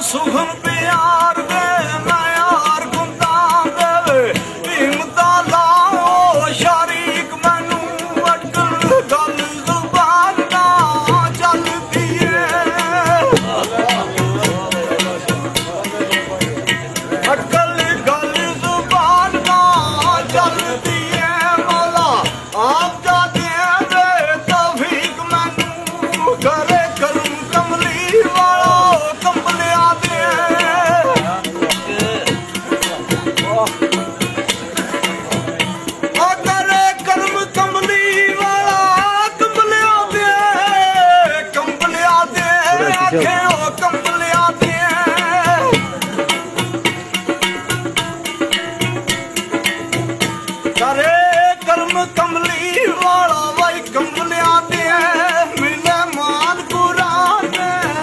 ਸੁਖਨ ਪਿਆਰ ਦੇ ਮੈਂ ਯਾਰ ਗੁੰਦਾਂ ਦੇ ਭੀਮ ਦਾ ਲਾਓ ਸ਼ਰੀਕ ਮੈਨੂੰ ਅਟਲ ਗੱਲ ਜ਼ੁਬਾਨ ਨਾ ਚੱਲਦੀ ਏ ਅਟਲ ਗੱਲ ਜ਼ੁਬਾਨ ਨਾ ਚੱਲਦੀ ਏ ਮੌਲਾ ਆਪ ਦਾ ਦੇ ਤੌਫੀਕ ਮੈਨੂੰ ਕਰੇ ਕਰਮ ਕਮਲੀ ਵਾਲੋ ਕੰਬਲਿਆ ਦੇ ਕਮਲੀ ਵਾਲਾ ਵਾਈ ਕੰਬਲਿਆਂ ਤੇ ਮਿਲੇ ਮਾਨ ਕੁਰਾਨ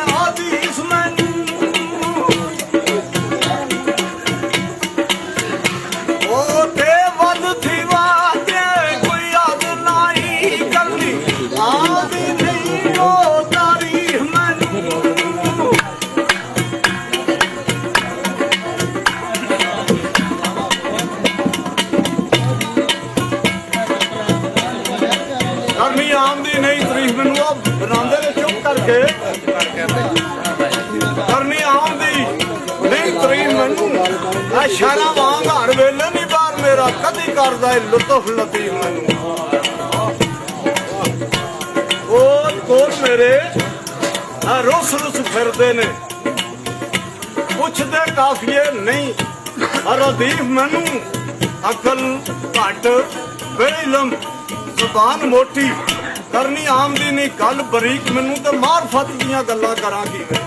ਹਦੀਸ ਮੈਨੂੰ ਉਹ ਤੇ ਵੱਧ ਥੀ ਵਾਦੇ ਕੋਈ ਯਾਦ ਨਹੀਂ ਕੱਲੀ ਆਦੀ ਨਹੀਂ ਉਹ ਤਾਰੀਖ ਮੈਨੂੰ ਕਰਨੀ ਆਮਦੀ ਨਹੀਂ ਤਰੀਫ ਮੈਨੂੰ ਉਹ ਬਣਾਉਂਦੇ ਨੇ ਚੁੱਪ ਕਰਕੇ ਕਰਨੀ ਆਮਦੀ ਨਹੀਂ ਤਰੀਫ ਮੈਨੂੰ ਆ ਸ਼ਾਰਾ ਵਾਂਗ ਹਰ ਵੇਲੇ ਨਹੀਂ ਬਾਹਰ ਮੇਰਾ ਕਦੀ ਕਰਦਾ ਏ ਲੁਤਫ ਲਤੀਫ ਮੈਨੂੰ ਉਹ ਕੋਲ ਮੇਰੇ ਆ ਰੁੱਸ ਰੁੱਸ ਫਿਰਦੇ ਨੇ ਪੁੱਛਦੇ ਕਾਫੀਏ ਨਹੀਂ ਅਰਦੀਫ ਮੈਨੂੰ ਅਕਲ ਘੱਟ ਬੇਇਲਮ ਜ਼ਬਾਨ ਮੋਟੀ ਕਰਨੀ ਆਮਦੀ ਨਹੀਂ ਗੱਲ ਬਰੀਕ ਮੈਨੂੰ ਤੇ ਮਾਰਫਤ ਦੀਆਂ ਗੱਲਾਂ ਕਰਾਂਗੀ ਮੈਂ